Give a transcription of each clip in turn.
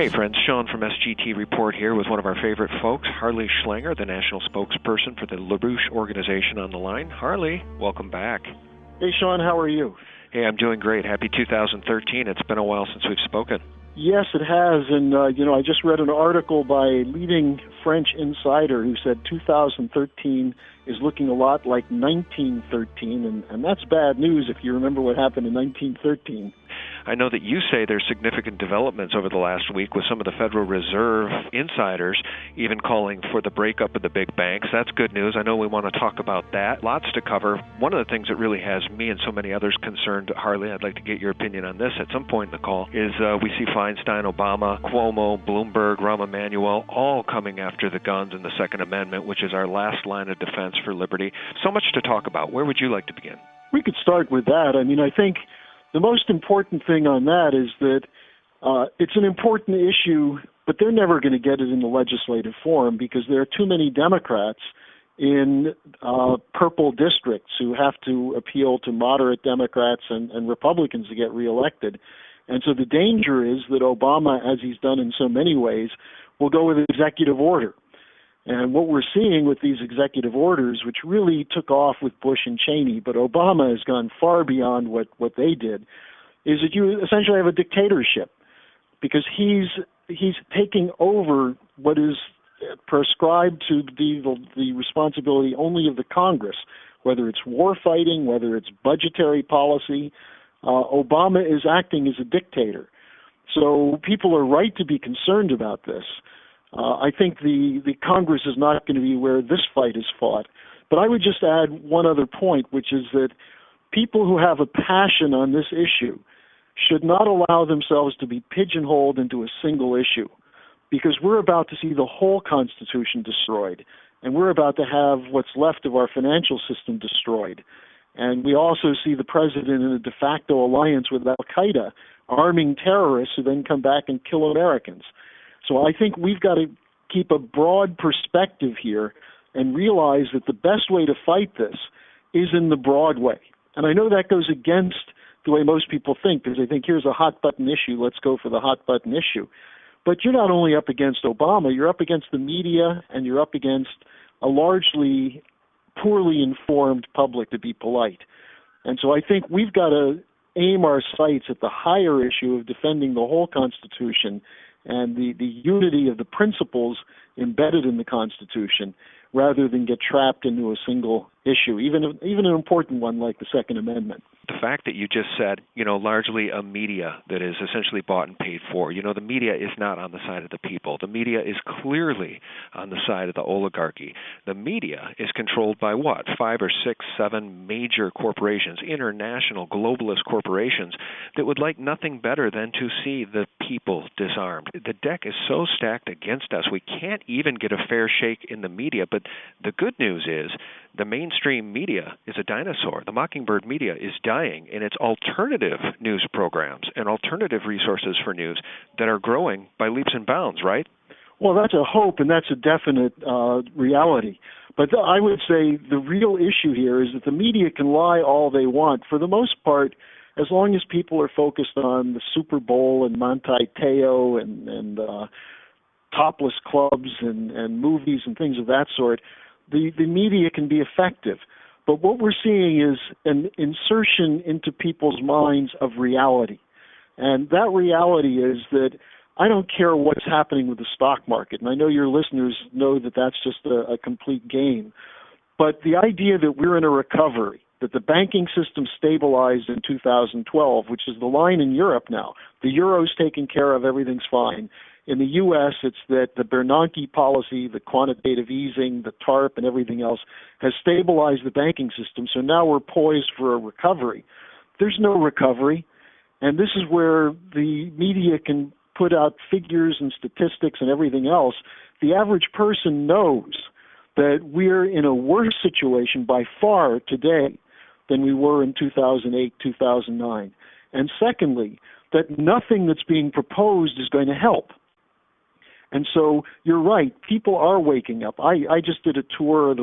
Hey friends, Sean from SGT Report here with one of our favorite folks, Harley Schlanger, the national spokesperson for the LaRouche organization on the line. Harley, welcome back. Hey Sean, how are you? Hey, I'm doing great. Happy 2013. It's been a while since we've spoken. Yes, it has, and I just read an article by a leading French insider who said 2013 is looking a lot like 1913, and that's bad news if you remember what happened in 1913. I know that you say there's significant developments over the last week with some of the Federal Reserve insiders even calling for the breakup of the big banks. That's good news. I know we want to talk about that. Lots to cover. One of the things that really has me and so many others concerned, Harley, I'd like to get your opinion on this at some point in the call, is we see Feinstein, Obama, Cuomo, Bloomberg, Rahm Emanuel, all coming after the guns and the Second Amendment, which is our last line of defense for liberty. So much to talk about. Where would you like to begin? We could start with that. I think the most important thing on that is that it's an important issue, but they're never going to get it in the legislative form because there are too many Democrats in purple districts who have to appeal to moderate Democrats and Republicans to get reelected. And so the danger is that Obama, as he's done in so many ways, will go with an executive order. And what we're seeing with these executive orders, which really took off with Bush and Cheney, but Obama has gone far beyond what they did, is that you essentially have a dictatorship because he's taking over what is prescribed to be the responsibility only of the Congress, whether it's war fighting, whether it's budgetary policy. Obama is acting as a dictator. So people are right to be concerned about this. I think the Congress is not going to be where this fight is fought. But I would just add one other point, which is that people who have a passion on this issue should not allow themselves to be pigeonholed into a single issue, because we're about to see the whole Constitution destroyed, and we're about to have what's left of our financial system destroyed. And we also see the president in a de facto alliance with al-Qaeda, arming terrorists who then come back and kill Americans. So I think we've got to keep a broad perspective here and realize that the best way to fight this is in the broad way. And I know that goes against the way most people think, because they think here's a hot-button issue, let's go for the hot-button issue. But you're not only up against Obama, you're up against the media, and you're up against a largely poorly informed public, to be polite. And so I think we've got to aim our sights at the higher issue of defending the whole Constitution and the unity of the principles embedded in the Constitution, rather than get trapped into a single issue, even an important one like the Second Amendment. The fact that you just said, largely a media that is essentially bought and paid for. The media is not on the side of the people. The media is clearly on the side of the oligarchy. The media is controlled by what? 5 or 6, 7 major corporations, international globalist corporations that would like nothing better than to see the people disarmed. The deck is so stacked against us, we can't even get a fair shake in the media. But the good news is the mainstream media is a dinosaur. The Mockingbird media is dying, and it's alternative news programs and alternative resources for news that are growing by leaps and bounds, right? Well, that's a hope, and that's a definite reality. But I would say the real issue here is that the media can lie all they want. For the most part, as long as people are focused on the Super Bowl and Manti Te'o and topless clubs and movies and things of that sort, the media can be effective. But what we're seeing is an insertion into people's minds of reality. And that reality is that I don't care what's happening with the stock market, and I know your listeners know that that's just a complete game. But the idea that we're in a recovery, that the banking system stabilized in 2012, which is the line in Europe now, the euro's taken care of, everything's fine. In the U.S., it's that the Bernanke policy, the quantitative easing, the TARP, and everything else has stabilized the banking system. So now we're poised for a recovery. There's no recovery, and this is where the media can put out figures and statistics and everything else. The average person knows that we're in a worse situation by far today than we were in 2008, 2009. And secondly, that nothing that's being proposed is going to help. And so you're right, people are waking up. I just did a tour of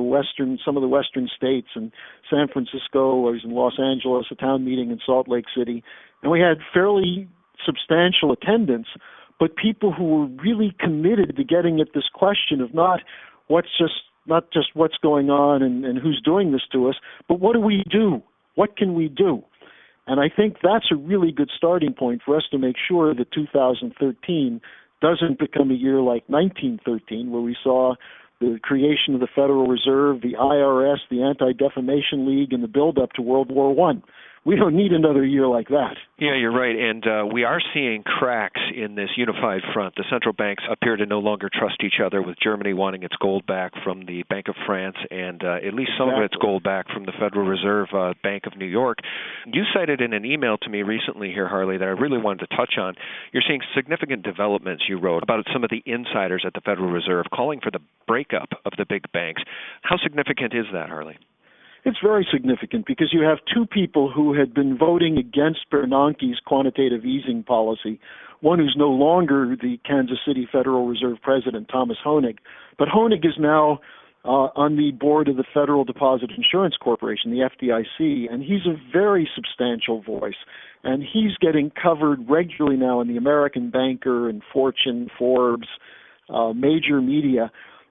some of the western states, in San Francisco, I was in Los Angeles, a town meeting in Salt Lake City, and we had fairly substantial attendance, but people who were really committed to getting at this question of not just what's going on and who's doing this to us, but what do we do? What can we do? And I think that's a really good starting point for us to make sure that 2013 doesn't become a year like 1913, where we saw the creation of the Federal Reserve, the IRS, the Anti-Defamation League, and the build-up to World War I. We don't need another year like that. Yeah, you're right. And we are seeing cracks in this unified front. The central banks appear to no longer trust each other, with Germany wanting its gold back from the Bank of France and at least some of its gold back from the Federal Reserve Bank of New York. You cited in an email to me recently here, Harley, that I really wanted to touch on. You're seeing significant developments, you wrote, about some of the insiders at the Federal Reserve calling for the breakup of the big banks. How significant is that, Harley? It's very significant because you have two people who had been voting against Bernanke's quantitative easing policy, one who's no longer the Kansas City Federal Reserve President, Thomas Hoenig. But Hoenig is now on the board of the Federal Deposit Insurance Corporation, the FDIC, and he's a very substantial voice. And he's getting covered regularly now in the American Banker and Fortune, Forbes, major media.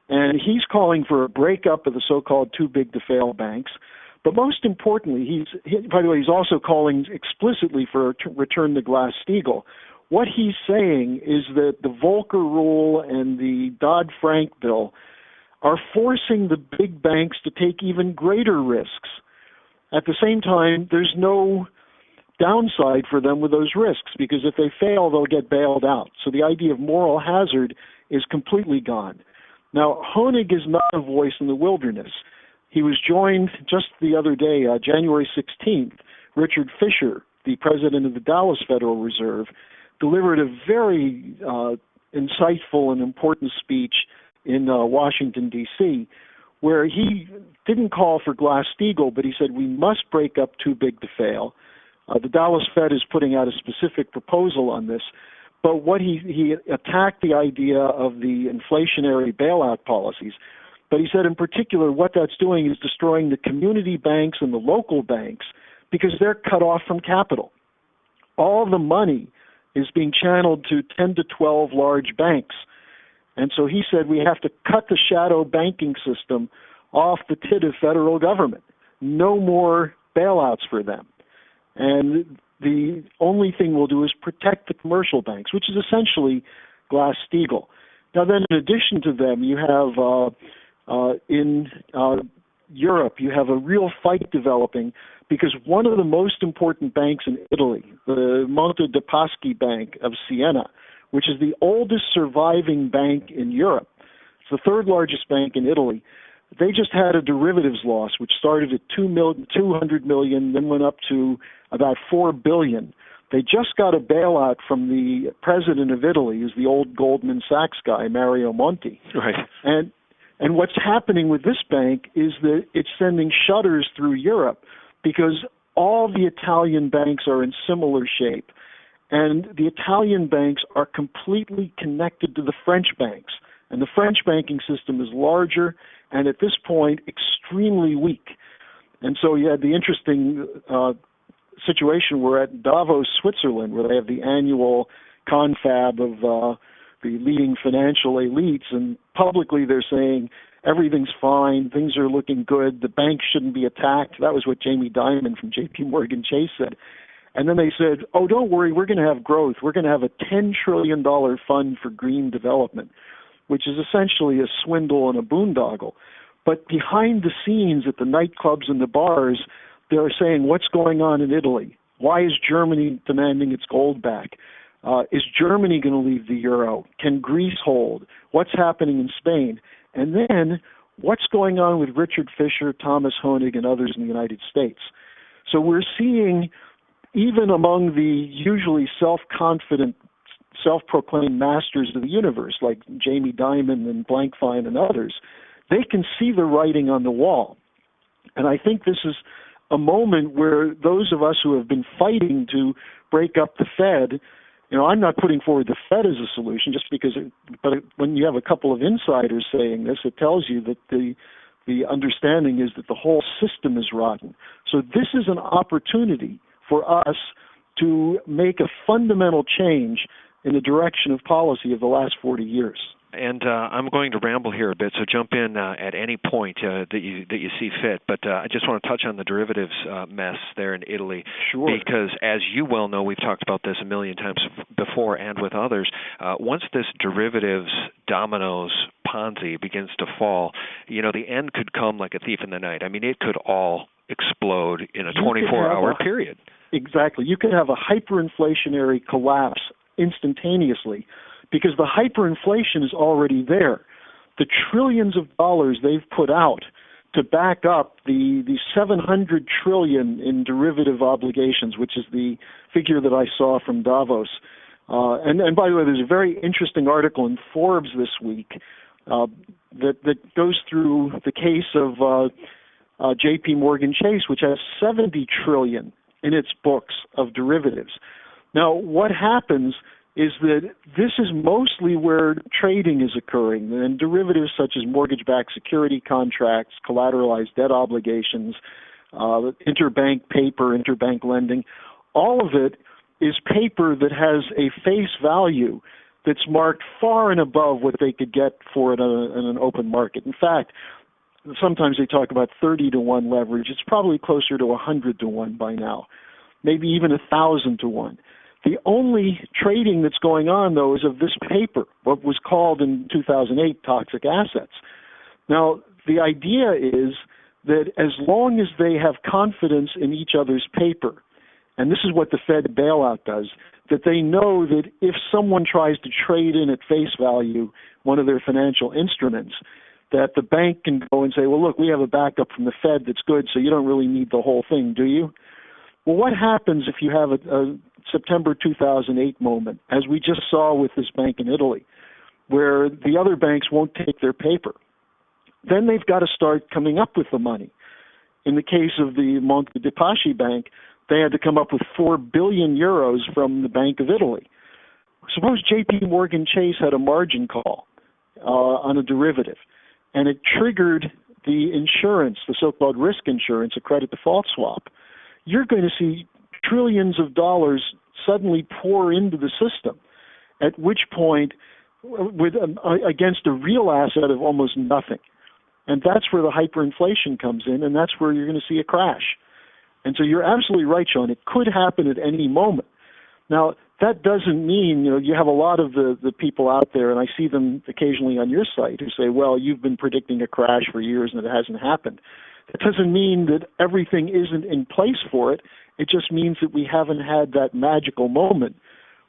And he's calling for a breakup of the so-called too-big-to-fail banks. But most importantly, by the way, he's also calling explicitly for a return to Glass-Steagall. What he's saying is that the Volcker rule and the Dodd-Frank bill are forcing the big banks to take even greater risks. At the same time, there's no downside for them with those risks, because if they fail, they'll get bailed out. So the idea of moral hazard is completely gone. Now, Hoenig is not a voice in the wilderness. He was joined just the other day, January 16th. Richard Fisher, the president of the Dallas Federal Reserve, delivered a very insightful and important speech in Washington, D.C., where he didn't call for Glass-Steagall, but he said we must break up too big to fail. The Dallas Fed is putting out a specific proposal on this. But what he attacked the idea of the inflationary bailout policies. But he said in particular what that's doing is destroying the community banks and the local banks because they're cut off from capital. All the money is being channeled to 10 to 12 large banks. And so he said we have to cut the shadow banking system off the tit of federal government. No more bailouts for them. And the only thing we'll do is protect the commercial banks, which is essentially Glass-Steagall. Now then, in addition to them, you have in Europe, you have a real fight developing because one of the most important banks in Italy, the Monte dei Paschi Bank of Siena, which is the oldest surviving bank in Europe, it's the third largest bank in Italy. They just had a derivatives loss, which started at $200 million, then went up to about $4 billion. They just got a bailout from the president of Italy, who's the old Goldman Sachs guy, Mario Monti. Right. And what's happening with this bank is that it's sending shudders through Europe because all the Italian banks are in similar shape. And the Italian banks are completely connected to the French banks. And the French banking system is larger and at this point extremely weak. And so you had the interesting situation we're at Davos, Switzerland, where they have the annual confab of the leading financial elites, and publicly they're saying everything's fine, things are looking good, the banks shouldn't be attacked. That was what Jamie Dimon from JP Morgan Chase said. And then they said, oh, don't worry, we're going to have growth. We're going to have a $10 trillion fund for green development, which is essentially a swindle and a boondoggle. But behind the scenes at the nightclubs and the bars, they're saying, what's going on in Italy? Why is Germany demanding its gold back? Is Germany going to leave the euro? Can Greece hold? What's happening in Spain? And then what's going on with Richard Fisher, Thomas Hoenig, and others in the United States? So we're seeing, even among the usually self-confident, self-proclaimed masters of the universe, like Jamie Dimon and Blankfein and others, they can see the writing on the wall. And I think this is a moment where those of us who have been fighting to break up the Fed, I'm not putting forward the Fed as a solution just because, but when you have a couple of insiders saying this, it tells you that the understanding is that the whole system is rotten. So this is an opportunity for us to make a fundamental change in the direction of policy of the last 40 years. And I'm going to ramble here a bit, so jump in at any point that you see fit. But I just want to touch on the derivatives mess there in Italy. Sure. Because as you well know, we've talked about this a million times before and with others. Once this derivatives dominoes Ponzi begins to fall, the end could come like a thief in the night. I mean, it could all explode in a 24-hour period. Exactly. You could have a hyperinflationary collapse instantaneously, because the hyperinflation is already there. The trillions of dollars they've put out to back up the $700 trillion in derivative obligations, which is the figure that I saw from Davos. And by the way, there's a very interesting article in Forbes this week that goes through the case of J.P. Morgan Chase, which has $70 trillion in its books of derivatives. Now, what happens is that this is mostly where trading is occurring, and derivatives such as mortgage-backed security contracts, collateralized debt obligations, interbank paper, interbank lending, all of it is paper that has a face value that's marked far and above what they could get for it in an open market. In fact, sometimes they talk about 30-to-1 leverage. It's probably closer to 100-to-1 by now, maybe even 1,000-to-1. The only trading that's going on, though, is of this paper, what was called in 2008 toxic assets. Now, the idea is that as long as they have confidence in each other's paper, and this is what the Fed bailout does, that they know that if someone tries to trade in at face value one of their financial instruments, that the bank can go and say, well, look, we have a backup from the Fed that's good, so you don't really need the whole thing, do you? Well, what happens if you have a September 2008 moment, as we just saw with this bank in Italy, where the other banks won't take their paper? Then they've got to start coming up with the money. In the case of the Monte dei Paschi Bank, they had to come up with 4 billion euros from the Bank of Italy. Suppose J.P. Morgan Chase had a margin call on a derivative, and it triggered the insurance, the so-called risk insurance, a credit default swap. You're going to see trillions of dollars suddenly pour into the system, at which point, against a real asset of almost nothing. And that's where the hyperinflation comes in, and that's where you're going to see a crash. And so you're absolutely right, Sean. It could happen at any moment. Now, that doesn't mean, you have a lot of the people out there, and I see them occasionally on your site, who say, well, you've been predicting a crash for years and it hasn't happened. That doesn't mean that everything isn't in place for it. It just means that we haven't had that magical moment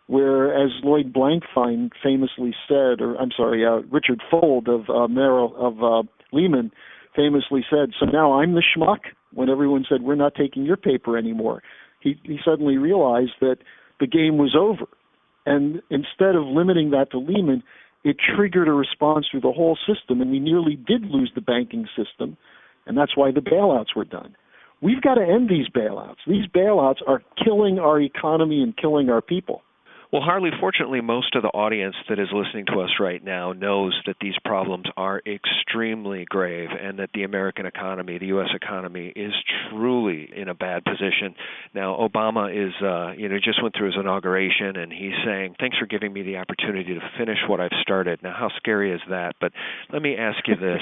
where, as Lloyd Blankfein famously said, Richard Fuld of Lehman famously said, so now I'm the schmuck, when everyone said, we're not taking your paper anymore. He suddenly realized that the game was over. And instead of limiting that to Lehman, it triggered a response through the whole system, and we nearly did lose the banking system, and that's why the bailouts were done. We've got to end these bailouts. These bailouts are killing our economy and killing our people. Well, Harley, fortunately, most of the audience that is listening to us right now knows that these problems are extremely grave and that the American economy, the U.S. economy, is truly in a bad position. Now, Obama is, just went through his inauguration, and he's saying, thanks for giving me the opportunity to finish what I've started. Now, how scary is that? But let me ask you this.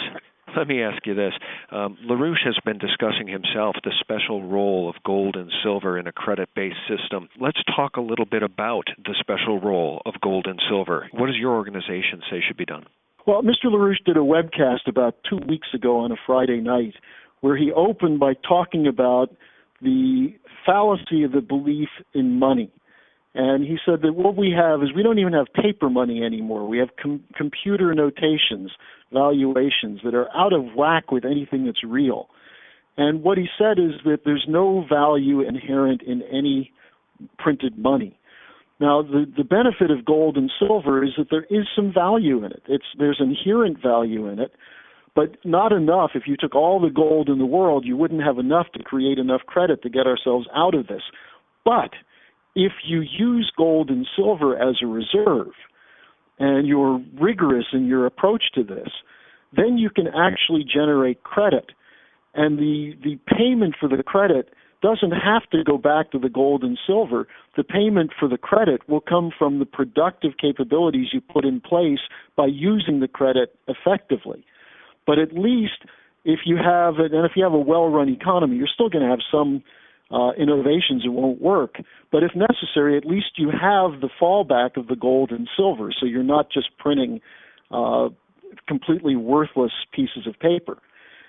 LaRouche has been discussing himself the special role of gold and silver in a credit-based system. Let's talk a little bit about the special role of gold and silver. What does your organization say should be done? Well, Mr. LaRouche did a webcast about 2 weeks ago on a Friday night where he opened by talking about the fallacy of the belief in money. And he said that what we have is we don't even have paper money anymore. We have computer notations, valuations that are out of whack with anything that's real. And what he said is that there's no value inherent in any printed money. Now, the benefit of gold and silver is that there is some value in it. There's inherent value in it, but not enough. If you took all the gold in the world, you wouldn't have enough to create enough credit to get ourselves out of this. But if you use gold and silver as a reserve, and you're rigorous in your approach to this, then you can actually generate credit. And the payment for the credit doesn't have to go back to the gold and silver. The payment for the credit will come from the productive capabilities you put in place by using the credit effectively. But at least if you have a well-run economy, you're still going to have some innovations that won't work. But if necessary, at least you have the fallback of the gold and silver, so you're not just printing completely worthless pieces of paper.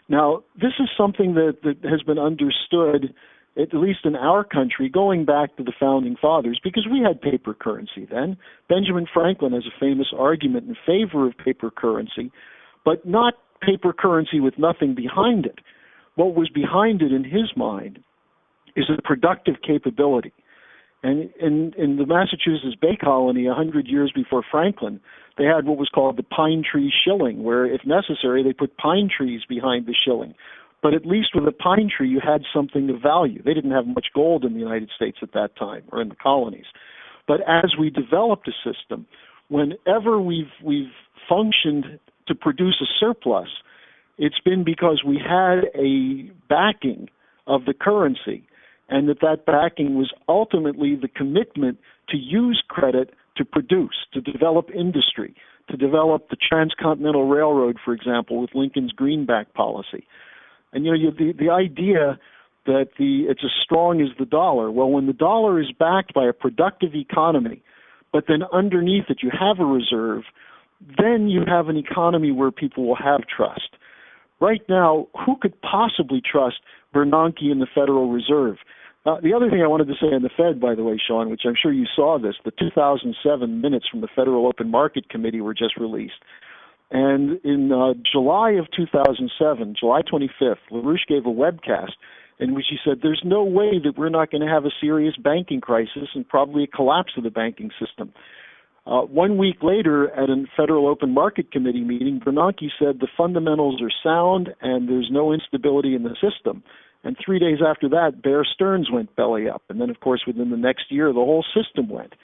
Now, this is something that has been understood, at least in our country, going back to the Founding Fathers, because we had paper currency then. Benjamin Franklin has a famous argument in favor of paper currency, but not paper currency with nothing behind it. What was behind it in his mind is a productive capability. And in the Massachusetts Bay Colony, 100 years before Franklin, they had what was called the pine tree shilling, where, if necessary, they put pine trees behind the shilling. But at least with a pine tree, you had something of value. They didn't have much gold in the United States at that time, or in the colonies. But as we developed a system, whenever we've functioned to produce a surplus, it's been because we had a backing of the currency, and that backing was ultimately the commitment to use credit to produce, to develop industry, to develop the Transcontinental Railroad, for example, with Lincoln's greenback policy. And the idea that it's as strong as the dollar. Well, when the dollar is backed by a productive economy, but then underneath it you have a reserve, then you have an economy where people will have trust. Right now, who could possibly trust Bernanke and the Federal Reserve? The other thing I wanted to say on the Fed, by the way, Sean, which I'm sure you saw this, the 2007 minutes from the Federal Open Market Committee were just released. And in July of 2007, July 25th, LaRouche gave a webcast in which he said there's no way that we're not going to have a serious banking crisis and probably a collapse of the banking system. 1 week later, at a Federal Open Market Committee meeting, Bernanke said the fundamentals are sound and there's no instability in the system. And 3 days after that, Bear Stearns went belly up. And then, of course, within the next year, the whole system went.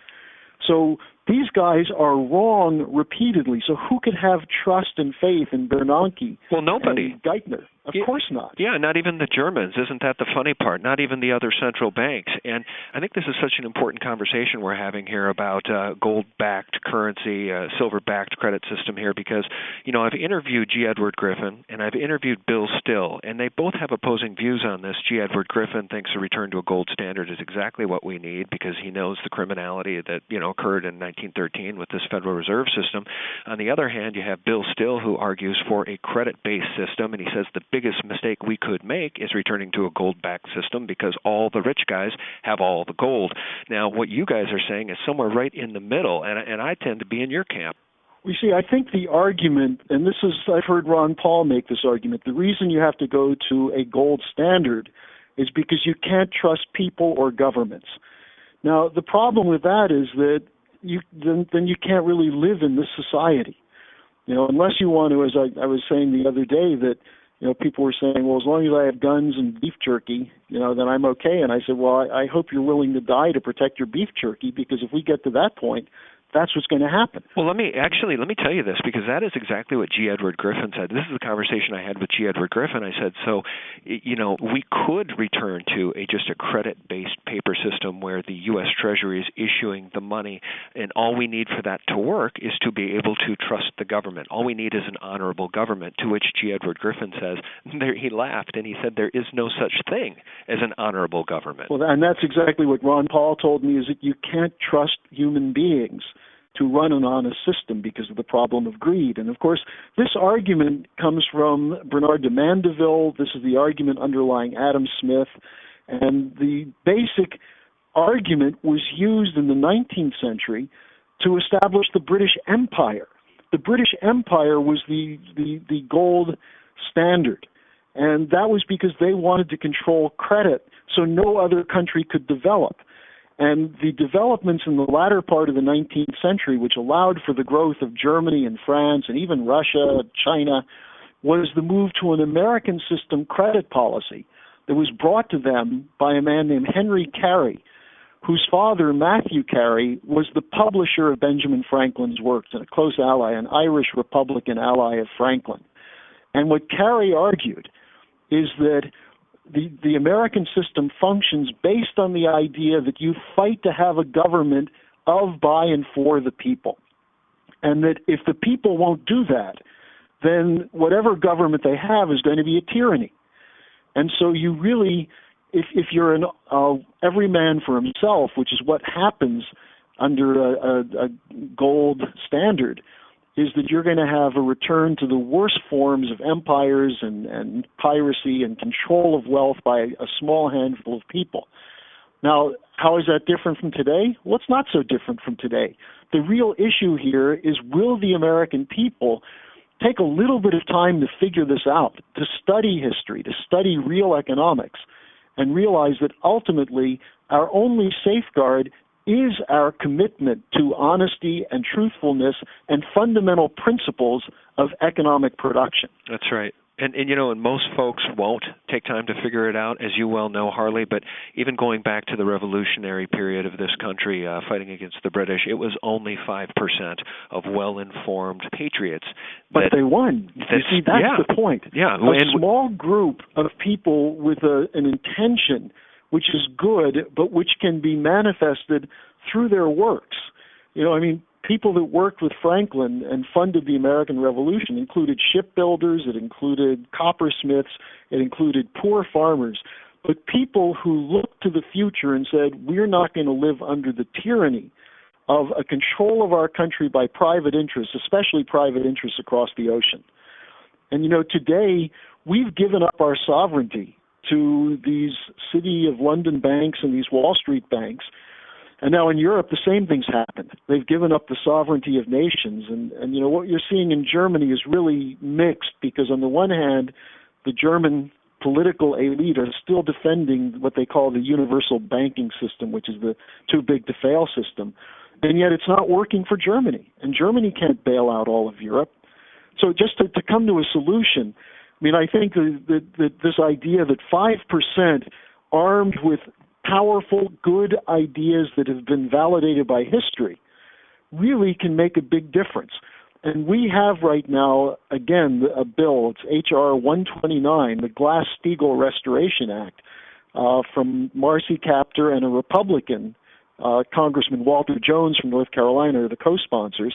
So these guys are wrong repeatedly. So who could have trust and faith in Bernanke? Well, nobody. And Geithner? Of course not. Yeah, not even the Germans. Isn't that the funny part? Not even the other central banks. And I think this is such an important conversation we're having here about gold-backed currency, silver-backed credit system here, because, I've interviewed G. Edward Griffin and I've interviewed Bill Still, and they both have opposing views on this. G. Edward Griffin thinks a return to a gold standard is exactly what we need because he knows the criminality that, occurred in 1913 with this Federal Reserve system. On the other hand, you have Bill Still, who argues for a credit-based system, and he says the biggest mistake we could make is returning to a gold-backed system because all the rich guys have all the gold. Now, what you guys are saying is somewhere right in the middle, and I tend to be in your camp. We see, I think the argument, and I've heard Ron Paul make this argument, the reason you have to go to a gold standard is because you can't trust people or governments. Now, the problem with that is that then you can't really live in this society. Unless you want to, as I was saying the other day, that people were saying, well, as long as I have guns and beef jerky, then I'm okay. And I said, well, I hope you're willing to die to protect your beef jerky, because if we get to that point, that's what's going to happen. Well, let me tell you this, because that is exactly what G. Edward Griffin said. This is the conversation I had with G. Edward Griffin. I said, so, we could return to just a credit-based paper system where the U.S. Treasury is issuing the money, and all we need for that to work is to be able to trust the government. All we need is an honorable government, to which G. Edward Griffin says, he laughed, and he said there is no such thing as an honorable government. Well, and that's exactly what Ron Paul told me, is that you can't trust human beings to run an honest system because of the problem of greed. And, of course, this argument comes from Bernard de Mandeville. This is the argument underlying Adam Smith. And the basic argument was used in the 19th century to establish the British Empire. The British Empire was the gold standard. And that was because they wanted to control credit so no other country could develop. And the developments in the latter part of the 19th century, which allowed for the growth of Germany and France and even Russia, China, was the move to an American system credit policy that was brought to them by a man named Henry Carey, whose father, Matthew Carey, was the publisher of Benjamin Franklin's works and a close ally, an Irish Republican ally of Franklin. And what Carey argued is that the American system functions based on the idea that you fight to have a government of, by, and for the people. And that if the people won't do that, then whatever government they have is going to be a tyranny. And so you really, if you're an every man for himself, which is what happens under a gold standard, is that you're going to have a return to the worst forms of empires and piracy and control of wealth by a small handful of people. Now, how is that different from today? Well, it's not so different from today. The real issue here is, will the American people take a little bit of time to figure this out, to study history, to study real economics, and realize that ultimately our only safeguard is our commitment to honesty and truthfulness and fundamental principles of economic production. That's right. And most folks won't take time to figure it out, as you well know, Harley, but even going back to the revolutionary period of this country fighting against the British, it was only 5% of well-informed patriots. But they won. You see, that's the point. Yeah. A small group of people with an intention which is good, but which can be manifested through their works. People that worked with Franklin and funded the American Revolution included shipbuilders, it included coppersmiths, it included poor farmers, but people who looked to the future and said, we're not going to live under the tyranny of a control of our country by private interests, especially private interests across the ocean. And, today we've given up our sovereignty to these City of London banks and these Wall Street banks. And now in Europe, the same thing's happened. They've given up the sovereignty of nations. And what you're seeing in Germany is really mixed, because on the one hand, the German political elite are still defending what they call the universal banking system, which is the too big to fail system. And yet it's not working for Germany. And Germany can't bail out all of Europe. So just to come to a solution, I think that this idea that 5% armed with powerful, good ideas that have been validated by history really can make a big difference. And we have right now, again, a bill, it's H.R. 129, the Glass-Steagall Restoration Act, from Marcy Kaptur and a Republican, Congressman Walter Jones from North Carolina, are the co-sponsors.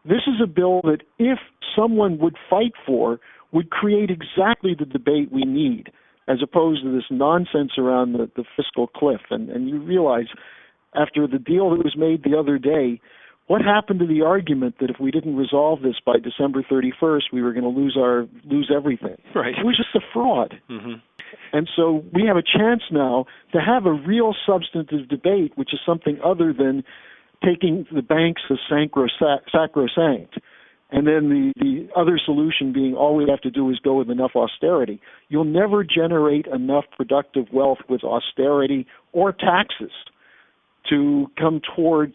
This is a bill that, if someone would fight for, would create exactly the debate we need, as opposed to this nonsense around the fiscal cliff. And you realize, after the deal that was made the other day, what happened to the argument that if we didn't resolve this by December 31st, we were going to lose everything? Right. It was just a fraud. Mm-hmm. And so we have a chance now to have a real substantive debate, which is something other than taking the banks as sacrosanct. And then the other solution being all we have to do is go with enough austerity. You'll never generate enough productive wealth with austerity or taxes to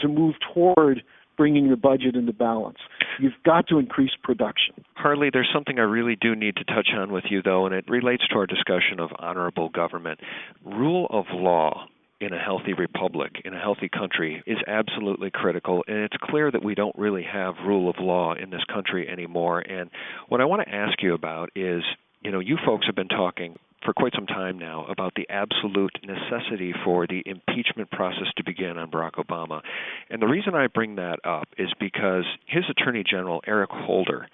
move toward bringing the budget into balance. You've got to increase production. Harley, there's something I really do need to touch on with you, though, and it relates to our discussion of honorable government. Rule of law in a healthy republic, in a healthy country, is absolutely critical, and it's clear that we don't really have rule of law in this country anymore. And what I want to ask you about is, you folks have been talking for quite some time now about the absolute necessity for the impeachment process to begin on Barack Obama. And the reason I bring that up is because his Attorney General, Eric Holder,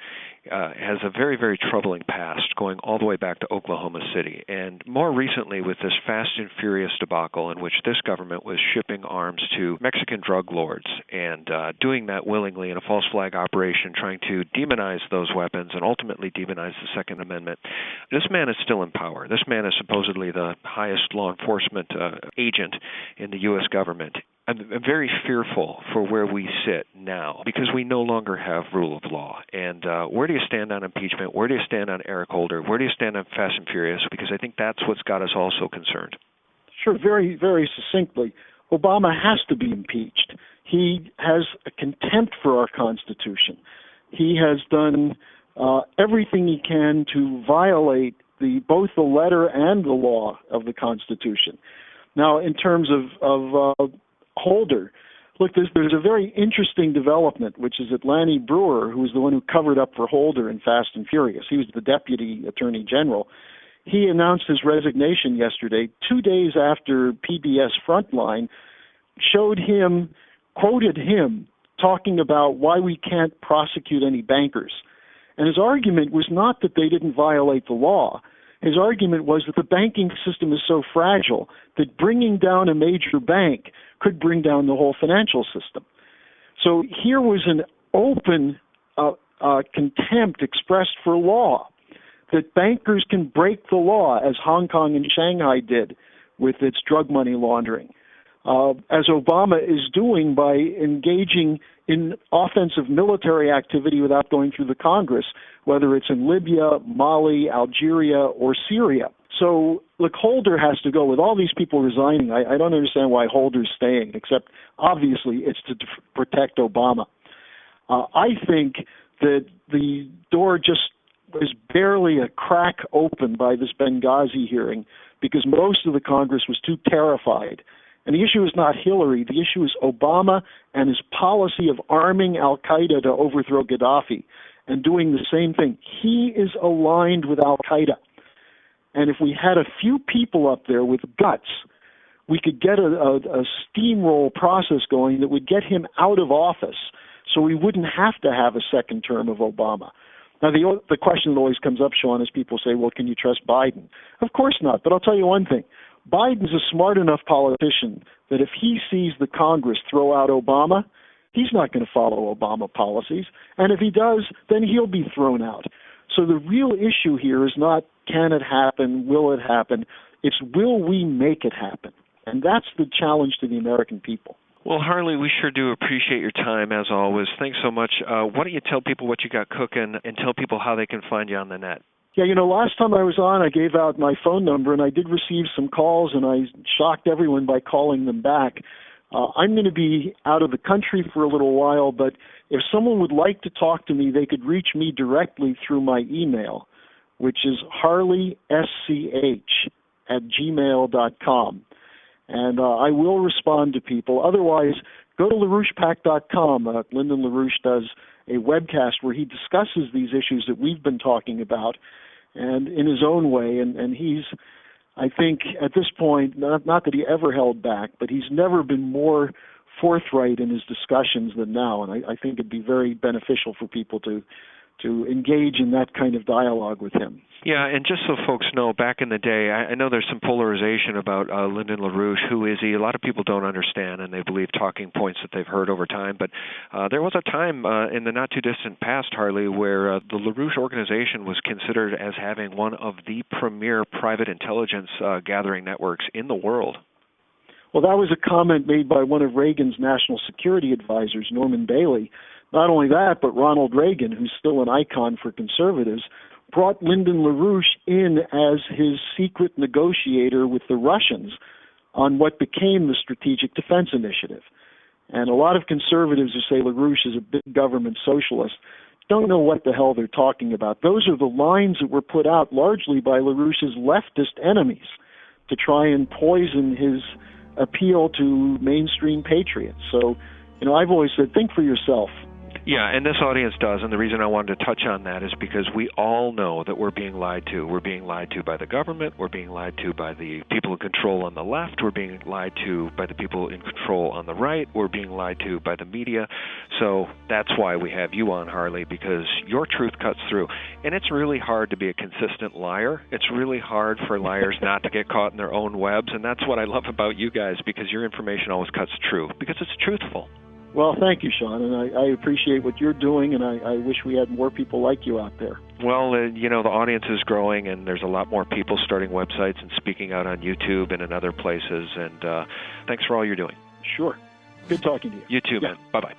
has a very, very troubling past going all the way back to Oklahoma City. And more recently with this Fast and Furious debacle in which this government was shipping arms to Mexican drug lords and doing that willingly in a false flag operation, trying to demonize those weapons and ultimately demonize the Second Amendment. This man is still in power. This man is supposedly the highest law enforcement agent in the U.S. government. I'm very fearful for where we sit now because we no longer have rule of law. And where do you stand on impeachment? Where do you stand on Eric Holder? Where do you stand on Fast and Furious? Because I think that's what's got us all so concerned. Sure, very, very succinctly. Obama has to be impeached. He has a contempt for our Constitution. He has done everything he can to violate both the letter and the law of the Constitution. Now, in terms of Holder, look, there's a very interesting development, which is that Lanny Brewer, who was the one who covered up for Holder in Fast and Furious, he was the deputy attorney general. he announced his resignation yesterday, 2 days after PBS Frontline quoted him talking about why we can't prosecute any bankers. And his argument was not that they didn't violate the law. His argument was that the banking system is so fragile that bringing down a major bank could bring down the whole financial system. So here was an open contempt expressed for law, that bankers can break the law, as Hong Kong and Shanghai did with its drug money laundering, as Obama is doing by engaging in offensive military activity without going through the Congress, whether it's in Libya, Mali, Algeria, or Syria. So, look, Holder has to go. With all these people resigning, I don't understand why Holder's staying, except obviously it's to protect Obama. I think that the door just was barely a crack open by this Benghazi hearing because most of the Congress was too terrified. And the issue is not Hillary. The issue is Obama and his policy of arming al-Qaeda to overthrow Gaddafi and doing the same thing. He is aligned with al-Qaeda. And if we had a few people up there with guts, we could get a steamroll process going that would get him out of office so we wouldn't have to have a second term of Obama. Now, the question that always comes up, Sean, is people say, well, can you trust Biden? Of course not. But I'll tell you one thing. Biden's a smart enough politician that if he sees the Congress throw out Obama, he's not going to follow Obama policies. And if he does, then he'll be thrown out. So the real issue here is not can it happen, will it happen? It's will we make it happen? And that's the challenge to the American people. Well, Harley, we sure do appreciate your time, as always. Thanks so much. Why don't you tell people what you got cooking and tell people how they can find you on the net? Yeah, last time I was on, I gave out my phone number, and I did receive some calls, and I shocked everyone by calling them back. I'm going to be out of the country for a little while, but if someone would like to talk to me, they could reach me directly through my email, which is harleysch@gmail.com. And I will respond to people. Otherwise, go to LaRouchePAC.com. Lyndon LaRouche does a webcast where he discusses these issues that we've been talking about, and in his own way. And he's, I think, at this point, not that he ever held back, but he's never been more forthright in his discussions than now. And I think it'd be very beneficial for people to engage in that kind of dialogue with him. Yeah, and just so folks know, back in the day, I know there's some polarization about Lyndon LaRouche. Who is he? A lot of people don't understand, and they believe talking points that they've heard over time. But there was a time in the not-too-distant past, Harley, where the LaRouche organization was considered as having one of the premier private intelligence gathering networks in the world. Well, that was a comment made by one of Reagan's national security advisors, Norman Bailey. Not only that, but Ronald Reagan, who's still an icon for conservatives, brought Lyndon LaRouche in as his secret negotiator with the Russians on what became the Strategic Defense Initiative. And a lot of conservatives who say LaRouche is a big government socialist don't know what the hell they're talking about. Those are the lines that were put out largely by LaRouche's leftist enemies to try and poison his appeal to mainstream patriots. So, I've always said, think for yourself. Yeah, and this audience does, and the reason I wanted to touch on that is because we all know that we're being lied to. We're being lied to by the government. We're being lied to by the people in control on the left. We're being lied to by the people in control on the right. We're being lied to by the media. So that's why we have you on, Harley, because your truth cuts through. And it's really hard to be a consistent liar. It's really hard for liars not to get caught in their own webs, and that's what I love about you guys, because your information always cuts true, because it's truthful. Well, thank you, Sean, and I appreciate what you're doing, and I wish we had more people like you out there. Well, the audience is growing, and there's a lot more people starting websites and speaking out on YouTube and in other places, and thanks for all you're doing. Sure. Good talking to you. You too, man. Bye-bye.